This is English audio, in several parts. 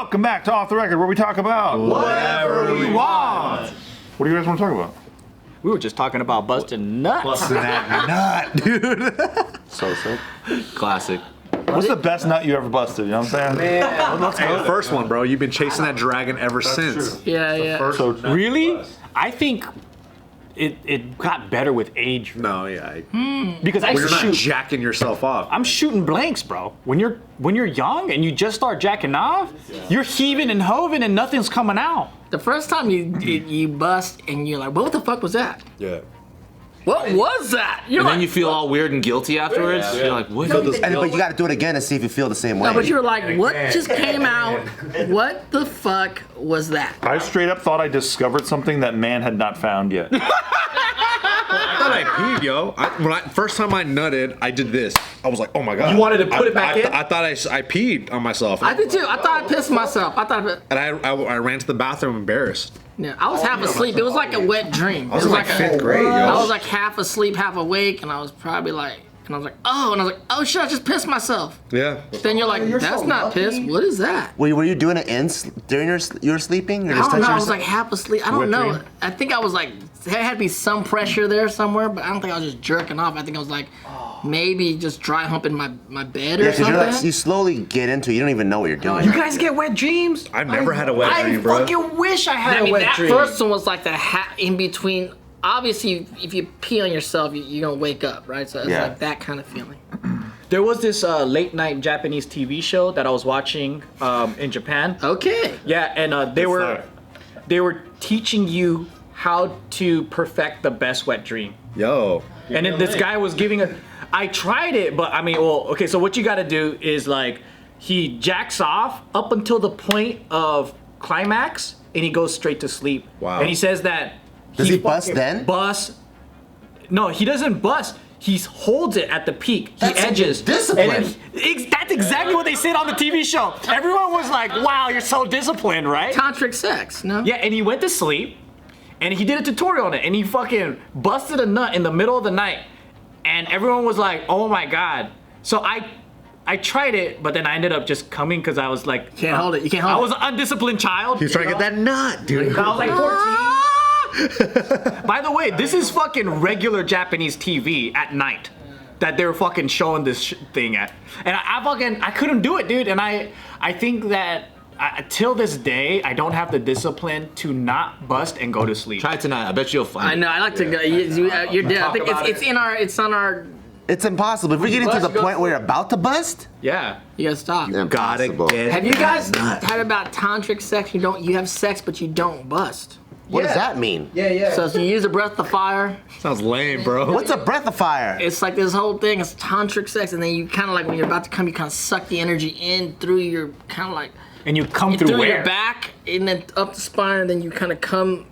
Welcome back to Off the Record, where we talk about whatever we want. What do you guys want to talk about? We were just talking about busting nuts. Busting that nut, dude. So sick. Classic. What's the best nut you ever busted? You know what I'm saying? Man, let's go. First one, bro. You've been chasing that dragon ever since. True. Yeah. So Really? I think it got better with age. No, yeah. Because I You're used to not shoot. jacking yourself off. I'm shooting blanks, bro. When you're young and you just start jacking off, you're heaving and hoving and nothing's coming out. The first time you bust and you're like, what the fuck was that? Yeah. What was that? You're And like, then you feel all weird and guilty afterwards. Yeah. You're like, what? But you got to do it again to see if you feel the same way. no, but you're like, what just came out? What the fuck was that? I straight up thought I discovered something that man had not found yet. I thought I peed, yo. First time I nutted, I did this. I was like, oh my god. You wanted to put it back in? I thought I peed on myself. I did too. I thought I pissed myself. And I ran to the bathroom embarrassed. Yeah, I was half asleep. It was like a wet dream. I was in like fifth grade, yo. I was like half asleep, half awake, and I was probably like, oh shit, I just pissed myself. Yeah. Then you're like, that's not piss. What is that? Were you doing it during you were sleeping or I just don't touching know. I was yourself? like half asleep. I don't Wet know. dream? I think I was like, there had to be some pressure there somewhere, but I don't think I was just jerking off. I think I was like, maybe just dry humping my bed or Yeah, because something. you slowly get into it. You don't even know what you're doing. You guys get wet dreams? I've never had a wet dream, bro. I fucking wish I had I a mean, wet that dream. first one was like the in between. Obviously, if you pee on yourself, you're gonna wake up, right? So it's Yeah. like that kind of feeling. There was this late night Japanese TV show that I was watching in Japan. Okay. Yeah, and they were teaching you how to perfect the best wet dream. Yo. And then this guy was giving I tried it, but I mean, well, okay, so what you gotta do is like, he jacks off up until the point of climax, and he goes straight to sleep. Wow. And he says that Does he bust fucking then? No, he doesn't bust. He holds it at the peak. He That's edges. discipline. And then that's exactly what they said on the TV show. Everyone was like, wow, you're so disciplined, right? Tantric sex, no? Yeah, and he went to sleep, and he did a tutorial on it, and he fucking busted a nut in the middle of the night, and everyone was like, oh my god. So I tried it, but then I ended up just coming because I was like, Can't hold it. You can't hold I it. was an undisciplined child. He's trying to get that nut, dude. I was like 14. By the way, this is fucking regular Japanese TV at night that they were fucking showing this thing at, and I couldn't do it, dude. And I think that till this day I don't have the discipline to not bust and go to sleep. Try it tonight. I bet you'll find I it. know. I like to go. You're dead. I think it's on our. It's impossible. If we're getting to the point where you're about to bust, Yeah. You gotta stop. Gotta impossible. get Have you guys heard about tantric sex? You have sex, but you don't bust. What does that mean? So if you use a breath of fire, Sounds lame, bro. What's a breath of fire? it's like this whole thing. It's tantric sex, and then you kind of like when you're about to come, you kind of suck the energy in through your kind of like And you come through through where? your back, and then up the spine, and then you kind of come,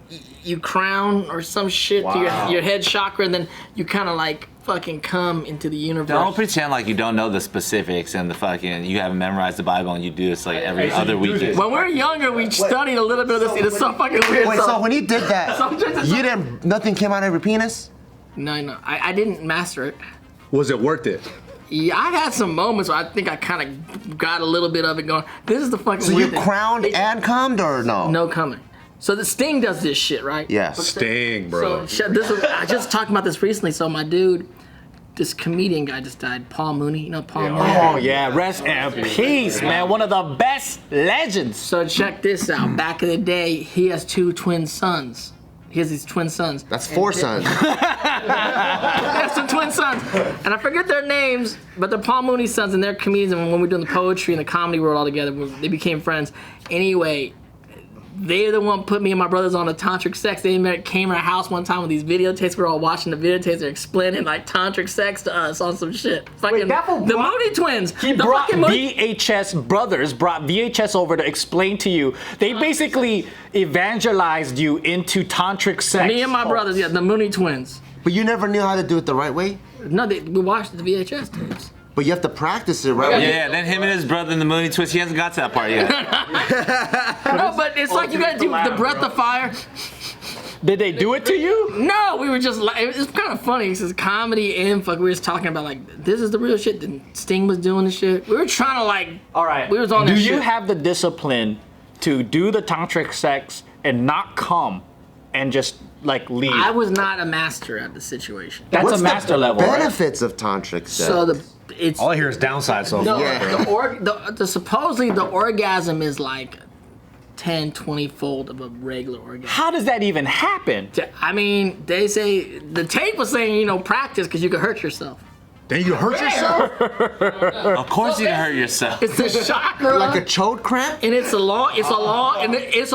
you crown or some shit to your head chakra, and then you kind of like fucking come into the universe. Don't pretend like you don't know the specifics and the fucking, you haven't memorized the Bible and you do this like every other weekend. When we were younger, we studied a little bit of this. It's so fucking weird. Wait, so when you did that, nothing came out of your penis? No, I didn't master it. Was it worth it? Yeah, I had some moments where I think I kind of got a little bit of it going. This is the fucking So weird you thing. crowned and cummed or no? No coming. So the Sting does this shit, right? Yes. Sting, bro. So I just talked about this recently. So my dude, this comedian guy just died, Paul Mooney. You know Paul Mooney? Oh yeah, rest in peace, man. One of the best legends. So check this out. Back in the day, he has two twin sons. He has these twin sons. That's 4 sons. He has some twin sons. And I forget their names, but they're Paul Mooney sons, and they're comedians. And when we were doing the poetry and the comedy world all together, they became friends. Anyway, they're the one put me and my brothers on a tantric sex. They came to our house one time with these videotapes. We were all watching the videotapes. They're explaining like tantric sex to us on some shit. Fucking the Mooney twins. He the brought fucking Mooney- VHS brothers brought VHS over to explain to you. They basically evangelized you into tantric sex. Me and my brothers, yeah, the Mooney twins. But you never knew how to do it the right way? No, we watched the VHS tapes. But you have to practice it, right? Yeah, then him and his brother in the Mooney Twist, he hasn't got to that part yet. No, but it's like you gotta do the breath of fire. Did they do it to you? No, we were just like, it's kind of funny. It's comedy and fuck. We were just talking about like, this is the real shit. Then Sting was doing the shit. We were trying to like, All right. we was on Do that you shit. have the discipline to do the tantric sex and not come and just like leave? I was not a master at the situation. That's What's a master the level, right? benefits of tantric sex? So it's All I hear is downside so no, far. the supposedly the orgasm is like 10, 20 fold of a regular orgasm. How does that even happen? I mean, they say the tape was saying, you know, practice because you could hurt yourself. Then you hurt yourself? Of course you can hurt yourself. It's a chakra. like a chode cramp? And it's a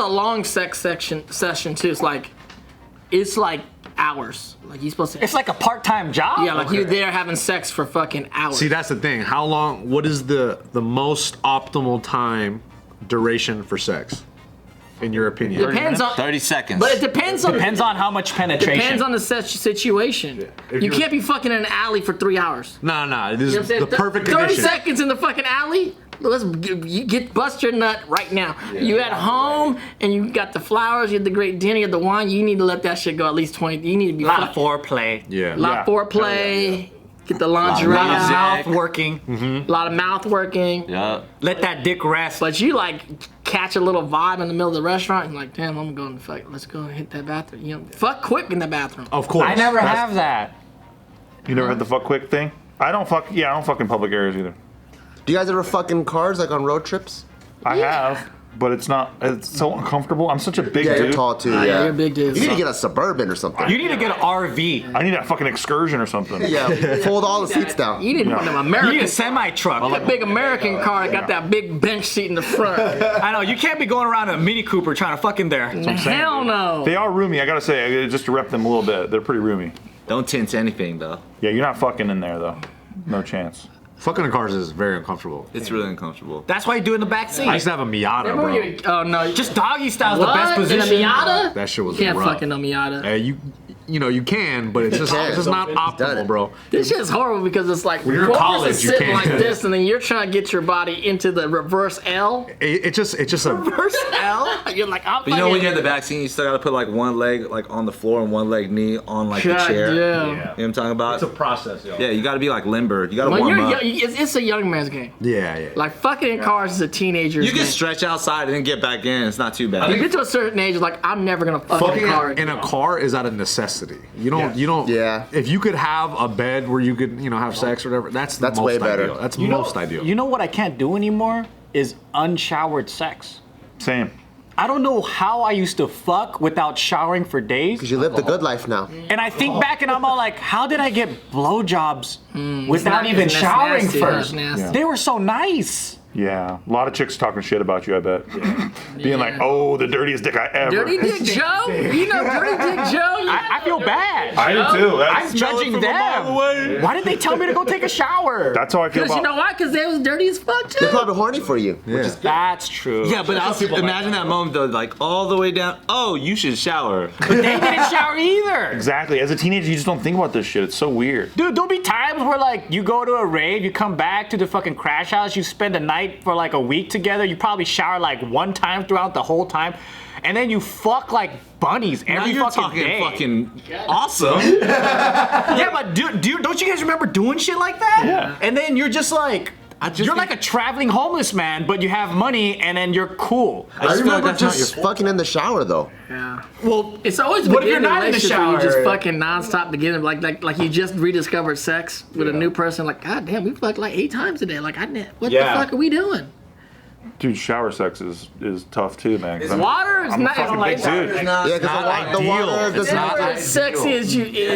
long sex session too. It's like hours. Like you're supposed to. It's like a part-time job? Yeah, like you're there having sex for fucking hours. See, that's the thing. How long, what is the most optimal time duration for sex? In your opinion? Depends on. 30 seconds. But it depends on. Depends on how much penetration. Depends on the situation. If You you're- can't be fucking in an alley for 3 hours. No, this You know what I'm is saying? the perfect 30 condition. seconds in the fucking alley. Let's bust your nut right now. You at home and you got the flowers, you had the great dinner, you had the wine. You need to let that shit go at least 20. You need to be A lot of fucking. foreplay. Yeah. Lot of foreplay. Get the lingerie A lot of Music. out. mouth working. A lot of mouth working. Yup. Let that dick rest. But you like catch a little vibe in the middle of the restaurant and like, damn, I'm going to fuck. Let's go and hit that bathroom. You know, fuck quick in the bathroom. Of course. I never That's- have that. You never had the fuck quick thing? I don't fuck in public areas either. Do you guys ever fuck in cars, like on road trips? I have, but it's so uncomfortable. I'm such a big Yeah, dude. you're tall too. Yeah, Yeah, you're a big dude. You need to get a Suburban or something. You need to get an RV. I need a fucking excursion or something. Yeah, fold all the seats down. You need one of them You American. need a semi-truck. That big American car that got that big bench seat in the front. I know, you can't be going around in a Mini Cooper trying to fuck in there. Hell no. They are roomy, I gotta say, just to rep them a little bit. They're pretty roomy. Don't tint anything though. Yeah, you're not fucking in there though. No chance. Fucking in cars is very uncomfortable. It's really uncomfortable. That's why you do it in the back seat. I used to have a Miata, Remember bro. when you, oh no, Just doggy style's the what? best position. In a Miata? That shit was You can't rough. fucking no Miata. You know, you can, but it's just not done optimal, it. bro. This shit's horrible because it's like you're in one college, person's you sitting can't. like this, and then you're trying to get your body into the reverse L. It's just a. Reverse L? You're like, I'm But you know when fucking- you're in the back seat, you still gotta put like one leg like on the floor and one leg knee on like the God chair. damn. You know what I'm talking about? It's a process, yo. Yeah, you gotta be like limber. You gotta When warm you're up. young, it's a young man's game. Yeah. Like fucking in cars is a teenager's You can game. stretch outside and then get back in. It's not too bad. You get to a certain age, like I'm never gonna fuck in Fucking a car. in a car is out of necessity. You don't. Yeah. If you could have a bed where you could, have sex or whatever, that's That's most way better. Ideal. That's You know- most ideal. You know what I can't do anymore is unshowered sex. Same. I don't know how I used to fuck without showering for days. Because you live the good life now. And I think back and I'm all like, how did I get blowjobs without not- even that's showering nasty, first? that's nasty. Yeah. They were so nice. Yeah. A lot of chicks talking shit about you, I bet. Being like, oh, the dirtiest dick I ever. Dirty Dick Joe? You know Dirty Dick Joe? I feel bad. I do too. I'm judging them. Why did they tell me to go take a shower? That's how I feel Because you about know why? Because they was dirty as fuck too. They're probably horny for you. Yeah. That's true. yeah, but also imagine that moment though, like all the way down. Oh, you should shower. They didn't shower either. Exactly. As a teenager, you just don't think about this shit. It's so weird. Dude, there'll be times where like you go to a rave, you come back to the fucking crash house, you spend a night for like a week together, you probably shower like one time throughout the whole time, and then you fuck like bunnies Now every you're fucking talking day. fucking awesome. Yeah, but dude, don't you guys remember doing shit like that? Yeah. And then you're just like, you're like a traveling homeless man, but you have money and then you're cool. I just feel like remember that's not just your- fucking in the shower though. Yeah. Well, It's always What if beginning you're not in the relationship where you shower? just fucking nonstop together, like you just rediscovered sex with a new person. Like, God damn, we fucked like 8 times a day. Like, what Yeah. the fuck are we doing? Dude, shower sex is tough too, man. 'cause I'm- Water is I'm a not fucking like big dude. Yeah, because the water does It's not. never as sexy as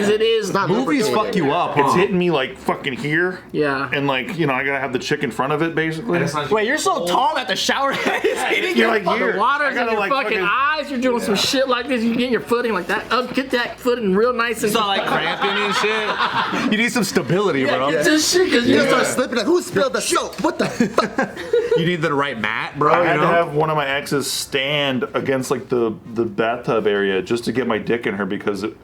it is. not Movies lubricated. fuck you up. It's Huh? hitting me like fucking here. Yeah. And like, I gotta have the chick in front of it basically. wait, you're so tall that the shower head is hitting You're you. like here. The water's I in gotta, your like, fucking eyes. You're doing some shit like this. You get your footing like that. Get that footing real nice and It's not like cramping and shit. You need some stability, bro. Get this shit because You you start slipping. Like, who spilled the soap? What the fuck? You need the right mat, bro. I You had to know? have one of my exes stand against like the bathtub area just to get my dick in her because it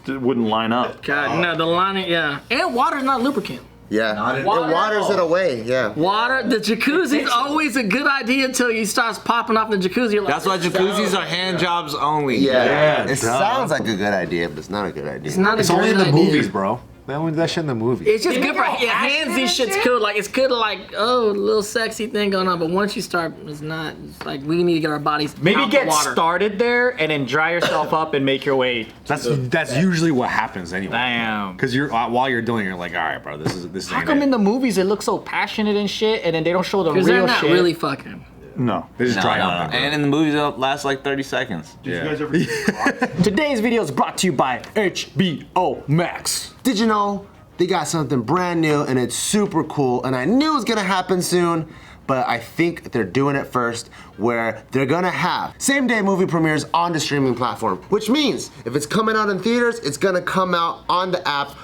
wouldn't line up. God, no, the lining, yeah. And water's not lubricant. Yeah. It Water. waters it away. Yeah. Water, the jacuzzi's always a good idea until you starts popping off in the jacuzzi. You're like, That's why jacuzzis are hand jobs only. Yeah. It sounds like a good idea, but it's not a good idea. It's not It's a only in great the idea. movies, bro. They only do that shit in the movies. It's just good for hands. These shit's cool. Like it's good to like, oh, a little sexy thing going on. But once you start, it's not. It's like we need to get our bodies. Maybe out get the water. started there and then dry yourself up and make your way. That's usually what happens anyway. Damn. Because you're while you're doing it, you're like, all right, bro, this is. How ain't come it. in the movies it looks so passionate and shit, and then they don't show the Because they're real not shit? really fucking. No. They just No, dry no, out. no. And in the movies, it'll last like 30 seconds. Did you guys ever see Today's video is brought to you by HBO Max. Did you know they got something brand new and it's super cool, and I knew it was gonna happen soon, but I think they're doing it first, where they're gonna have same-day movie premieres on the streaming platform, which means if it's coming out in theaters, it's gonna come out on the app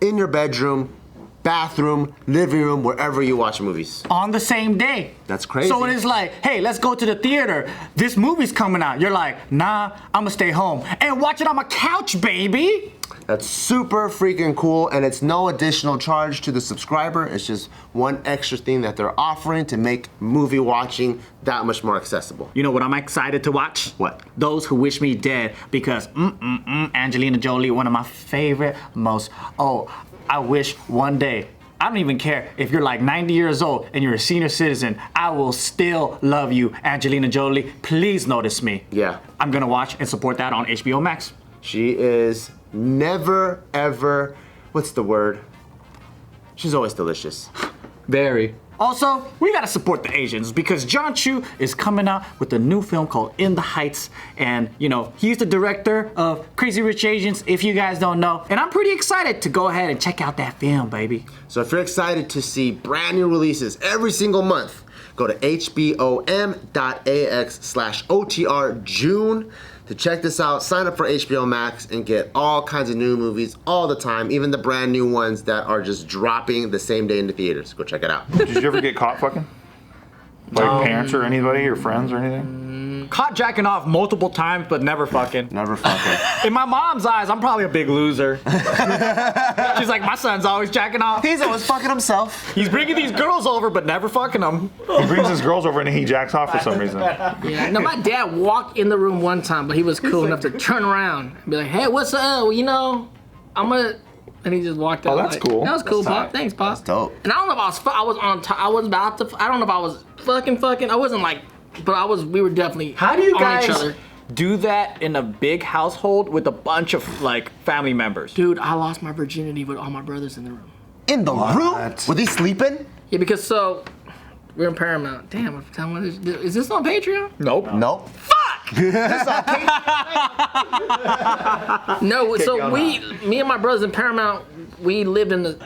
in your bedroom, bathroom, living room, wherever you watch movies. On the same day. That's crazy. So it is like, hey, let's go to the theater. This movie's coming out. You're like, nah, I'm gonna stay home and watch it on my couch, baby. That's super freaking cool, and it's no additional charge to the subscriber. It's just one extra thing that they're offering to make movie watching that much more accessible. You know what I'm excited to watch? What? Those Who Wish Me Dead, because Angelina Jolie, one of my favorite, I wish one day, I don't even care if you're like 90 years old and you're a senior citizen, I will still love you, Angelina Jolie. Please notice me. Yeah. I'm gonna watch and support that on HBO Max. She is never, ever, what's the word? She's always delicious. Very. Also, we gotta support the Asians because John Chu is coming out with a new film called In the Heights, and you know, he's the director of Crazy Rich Asians, if you guys don't know. And I'm pretty excited to go ahead and check out that film, baby. So if you're excited to see brand new releases every single month, go to hbom.ax/OTR June to check this out. Sign up for HBO Max and get all kinds of new movies all the time, even the brand new ones that are just dropping the same day in the theaters. Go check it out. Did you ever get caught fucking? Like parents or anybody, or friends or anything? Caught jacking off multiple times, but never fucking. Never fucking. In my mom's eyes, I'm probably a big loser. She's like, my son's always jacking off. He's always fucking himself. He's bringing these girls over, but never fucking them. He brings his girls over and he jacks off for some reason. Yeah. No, my dad walked in the room one time, but he was cool enough to turn around and be like, "Hey, what's up? Well, you know, I'm gonna." And he just walked out. Oh, that's like, cool. That was cool, That's Pop. tight. Thanks, Pop. dope. And I don't know if I was on top. I was about to. I don't know if I was fucking. I wasn't like, but I was. We were definitely. How do you on guys each other. do that in a big household with a bunch of like family members? Dude, I lost my virginity with all my brothers in the room. In the room? Were they sleeping? Yeah, because so we're in Paramount. Damn, is this on Patreon? Nope. Nope. No, so me and my brothers in Paramount, we lived in the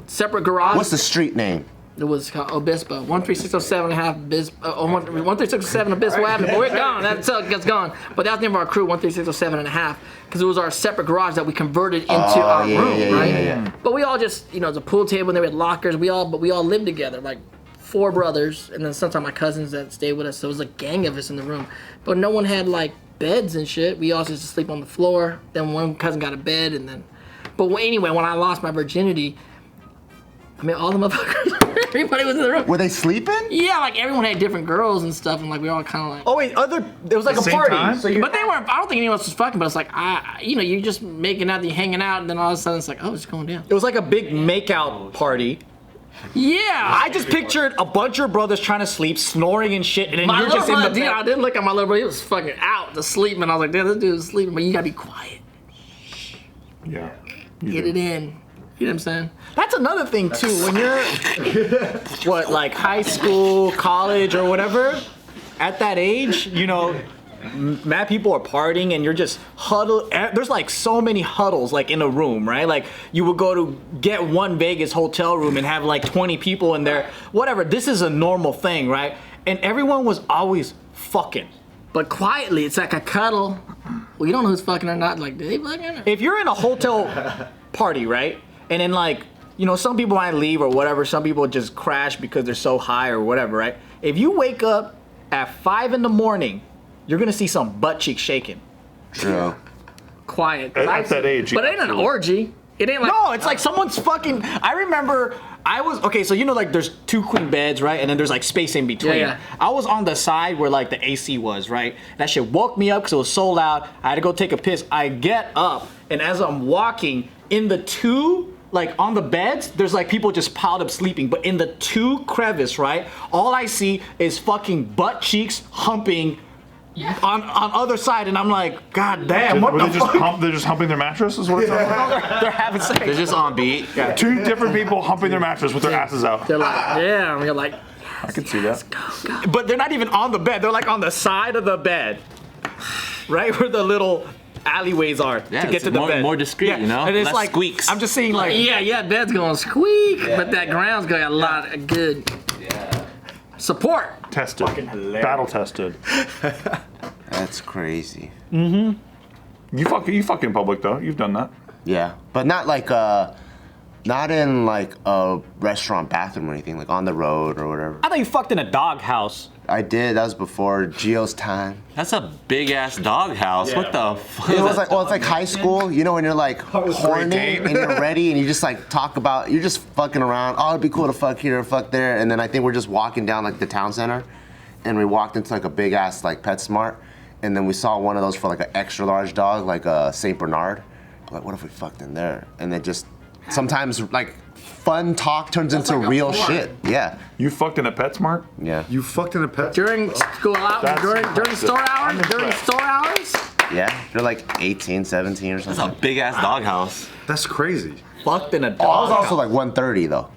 separate garage. What's the street name? It was called Obispo, 13607 and a half 13607 Obispo Avenue. But we're gone. That's gone. But that's the name of our crew, 13607 and a half, because it was our separate garage that we converted into our room, right? Yeah. But we all just, there's a pool table and there we had lockers. We all lived together, like 4 brothers, and then sometimes my cousins that stayed with us. So it was a gang of us in the room. But no one had like beds and shit. We all just sleep on the floor. Then one cousin got a bed, and then. But anyway, when I lost my virginity, I mean, all the motherfuckers, everybody was in the room. Were they sleeping? Yeah, like everyone had different girls and stuff, and like we all kind of like. Oh wait, it was like a same party. time? So you. But they weren't. I don't think anyone else was fucking. But it's like you're just making out, you're hanging out, and then all of a sudden it's like, oh, it's going down. It was like a big makeout party. Yeah. I just pictured a bunch of brothers trying to sleep, snoring and shit, and then My you're little just in brother, the dude, I bed. didn't look at my little brother. He was fucking out to sleep, and I was like, damn, this dude is sleeping, but you gotta be quiet. Yeah. Get it in. You know what I'm saying? That's another thing too. When you're like high school, college, or whatever, at that age, mad people are partying and you're just huddled. There's like so many huddles like in a room, right? Like you would go to get one Vegas hotel room and have like 20 people in there. Whatever. This is a normal thing, right? And everyone was always fucking. But quietly, it's like a cuddle. Well, you don't know who's fucking or not. Like, did they fucking? If you're in a hotel party, right? And then like, some people might leave or whatever. Some people just crash because they're so high or whatever, right? If you wake up at 5 a.m, you're gonna see some butt cheeks shaking. True. Quiet. At that age. But it ain't an orgy. It ain't like No, it's like someone's fucking. I remember I was okay. So you know, like there's 2 queen beds, right? And then there's like space in between. Yeah. I was on the side where like the AC was, right? That shit woke me up because it was so loud. I had to go take a piss. I get up, and as I'm walking in the 2. Like on the beds, there's like people just piled up sleeping, but in the 2 crevice, right? All I see is fucking butt cheeks humping on other side, and I'm like, God damn, what the fuck? They're just humping their mattress, is what it sounds like? They're having sex. They're just on beat. 2 different people humping their mattress with their asses out. they're like, yeah, and you're like, I can see that. go. But they're not even on the bed. They're like on the side of the bed, right where the little alleyways are Yeah, to get it's to the more- bed. more discreet, you know? And it's Less like squeaks. I'm just seeing like Yeah, bed's gonna squeak, but that ground's got a lot of good support. Tested. Battle tested. That's crazy. You fuck in public though. You've done that. Yeah, but not like not in like a restaurant bathroom or anything, like on the road or whatever. I thought you fucked in a dog house. I did. That was before Gio's time. That's a big ass dog house. What the fuck? It was like, well, it's like high school, you know, when you're like horny Dane. and you're ready and you just like talk about, you're just fucking around. Oh, it'd be cool to fuck here or fuck there. And then I think we're just walking down like the town center, and we walked into like a big ass like PetSmart, and then we saw one of those for like an extra large dog, like a Saint Bernard. Like, what if we fucked in there? And then just sometimes like fun talk turns into real shit. Yeah, You fucked in a PetSmart? yeah, You fucked in a pet. During school hours, That's during impressive. store hours, I'm during impressed. store hours. yeah. They're like 18, 17 or That's a something. big ass dog house. That's crazy. Fucked in a I was dog also house. like 130 though.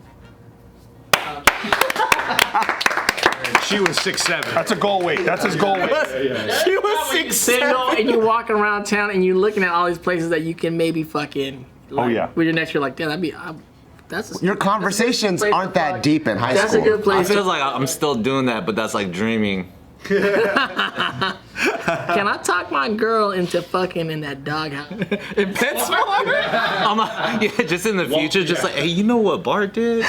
She was 6'7". That's a goal weight. That's his goal weight. She was 6'7". Single, and you're walking around town and you're looking at all these places that you can maybe fuck in. Like, yeah. With your next, you're like, damn, that'd be. That's Your conversations place to aren't that fuck. deep in high That's school. a good I place. feel like I'm still doing that, but that's like dreaming. Can I talk my girl into fucking in that doghouse? In PetSmart? Yeah, just in the future, just like, hey, you know what Bart did?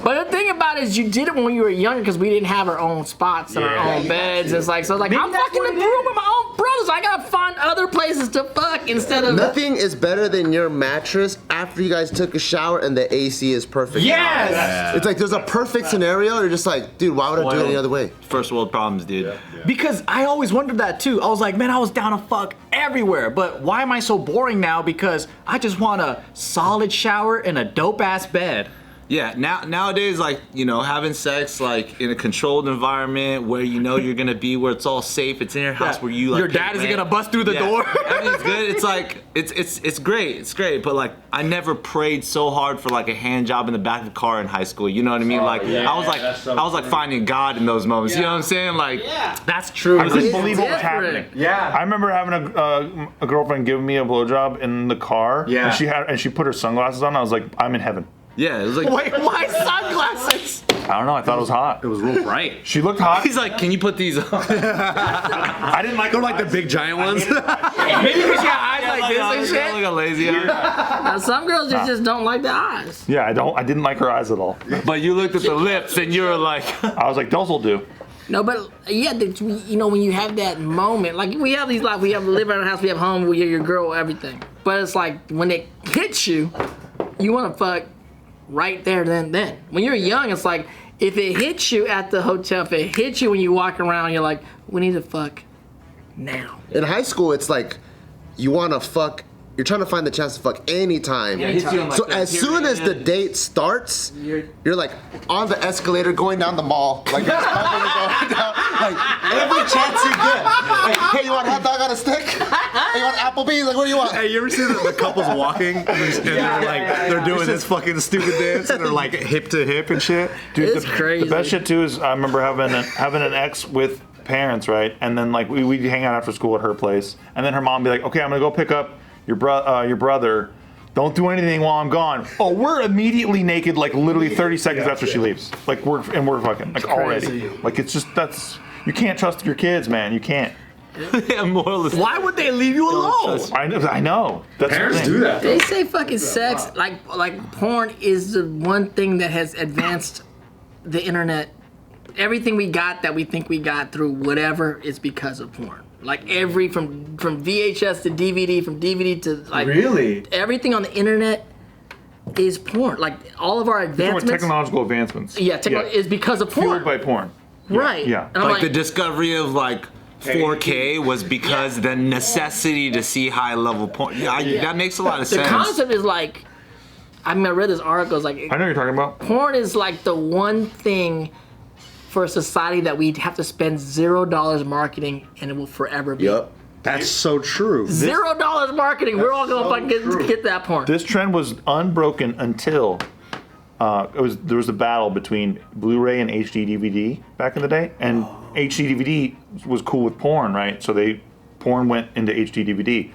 But the thing about it is, you did it when you were younger because we didn't have our own spots and our own beds. It's like, so it's like, I'm fucking in the room with my own brothers. I gotta find other places to fuck instead of. Nothing is better than your mattress after you guys took a shower and the AC is perfect. Yes! It's like there's a perfect scenario. You're just like, dude, why would I do it any other way? First world problems, dude. Because I always wondered that too. I was like, man, I was down to fuck everywhere. But why am I so boring now? Because I just want a solid shower and a dope ass bed. Yeah, nowadays, like, you know, having sex like in a controlled environment where you know you're gonna be, where it's all safe. It's in your house where you like. Your dad isn't gonna bust through the door. Everything's good. It's like it's great. It's great. But like, I never prayed so hard for like a hand job in the back of the car in high school. You know what I mean? Like I was like finding God in those moments. You know what I'm saying? Like That's true. I couldn't It's believe what was different. happening. Yeah. I remember having a girlfriend give me a blowjob in the car. Yeah. And she put her sunglasses on. I was like, I'm in heaven. yeah, it was like. Wait, why sunglasses? I don't know. I thought it was hot. It was real bright. She looked hot. He's like, can you put these on? I didn't like. They're like the big giant ones. Maybe because you got eyes like this and shit. Like a lazy eye. Now, some girls just don't like the eyes. Yeah, I didn't like her eyes at all. But you looked at the lips and you were like, I was like, those will do. No, but yeah, you know, when you have that moment, like we have these, like we have live in our house, we have home, we have your girl, everything. But it's like when it hits you, you want to fuck right there, then. When you're young, it's like if it hits you at the hotel, if it hits you when you walk around, you're like, we need to fuck now. In high school, it's like you want to fuck. You're trying to find the chance to fuck anytime. So as soon as the date starts, you're like on the escalator going down the mall. Like, you're just going down, like every chance you get. Like, hey, you want a hot dog on a stick? Hey, you want Applebee's? Like, what do you want? Hey, you ever see the couples walking and they're like they're doing this fucking stupid dance and they're like hip to hip and shit? Dude, It's crazy. The best shit too is I remember having an ex with parents, right? And then like we'd hang out after school at her place, and then her mom would be like, okay, I'm gonna go pick up your brother. Don't do anything while I'm gone. Oh, we're immediately naked, like literally 30 seconds after she leaves. Like we're fucking like already. Like it's just you can't trust your kids, man. You can't. yeah, moralist. Why would they leave you alone? I know. That's Parents the thing. do that. They say fucking sex, like porn is the one thing that has advanced the internet. Everything we got that we think we got through whatever is because of porn. Like from VHS to DVD, from DVD to like Really? everything on the internet is porn. Like all of our More advancements, technological advancements. is because of porn. Fueled by porn. Right. Yeah. And I'm Like the discovery of like 4K was because the necessity to see high level porn. That makes a lot of the sense. concept is like, I mean, I read this article. It's like I know what you're talking about. porn is like the one thing for a society that we have to spend $0 marketing and it will forever be. Yep. That's so true. $0 marketing. We're all gonna fucking get that porn. This trend was unbroken until there was a battle between Blu-ray and HD DVD back in the day, and HD DVD was cool with porn, right? So porn went into HD DVD,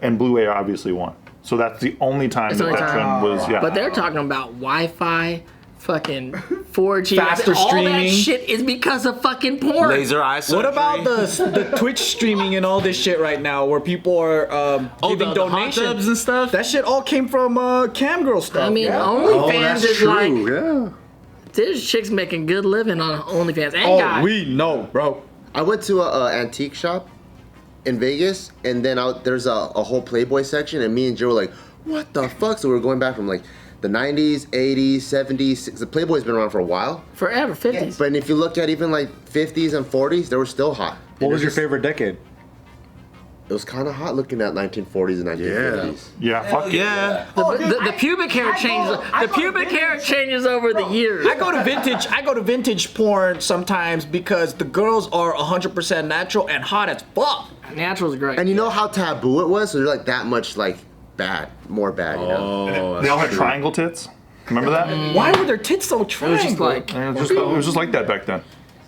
and Blu-ray obviously won. So that's the only time That's the only that time. trend was. Yeah. But they're talking about Wi-Fi, fucking 4G, Faster all that streaming. shit is because of fucking porn. Laser eye surgery. What about the Twitch streaming and all this shit right now, where people are giving the hot donations tubs and stuff? That shit all came from camgirl stuff. I mean, yeah. OnlyFans is like Yeah. there's chicks making good living on OnlyFans and Oh, guys. we know, bro. I went to a antique shop in Vegas, and then there's a whole Playboy section, and me and Joe were like, what the fuck? So we were going back from like the 90s, 80s, 70s. The Playboy's been around for a while. Forever, 50s. But if you look at even like 50s and 40s, they were still hot. What was your It favorite decade? It was kind of hot looking at 1940s and 1950s. Yeah. Fuck it. Yeah. The pubic hair changes. The pubic hair changes over the years. I go to vintage porn sometimes because the girls are 100% natural and hot as fuck. Natural's great. And you know how taboo it was? So they're like that much like bad, more bad, you know? They all had triangle tits. Remember that? Why were their tits so it was triangle? just like It was just like that back then.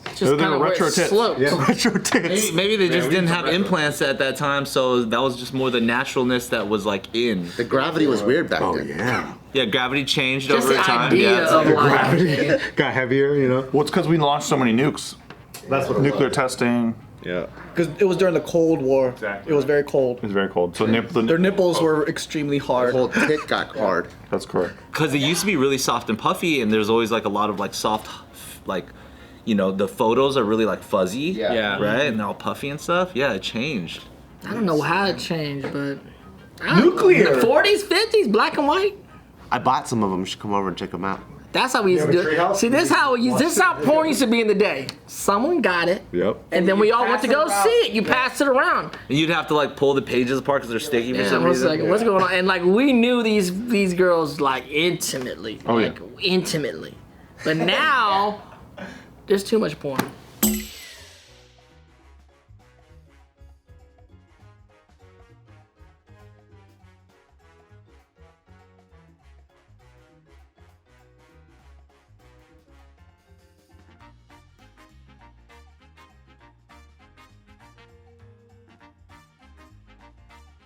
just they were kind of retro retro tits. slopes. Retro tits. Maybe they just didn't have implants at that time, so that was just more the naturalness that was like in. The gravity was weird back Oh then. yeah. Yeah, Just gravity changed over the time. idea Yeah, of like Got heavier, you know. Well, it's because we launched so many nukes. That's what Nuclear testing Yeah. Because it was during the Cold War. Exactly. It was very cold. is very cold. So Their nipples were extremely The hard. whole tit got hard. That's correct. because it used to be really soft and puffy, and there's always like a lot of like soft, like, you know, the photos are really like fuzzy. Yeah. Right, and they're all puffy and stuff. Yeah, it changed. I don't know how it changed, but Nuclear. The 40s, 50s, black and white. I bought some of them. You should come over and check them out. That's how we used to do it. See, this is how porn used to be in the day. Someone got it, Yep. and then we all went to go see it. You passed it around. And you'd have to like pull the pages apart because they're sticky for Yeah, some one reason. second, what's going on? And like we knew these girls like intimately, Oh, yeah. like intimately. But now there's too much porn.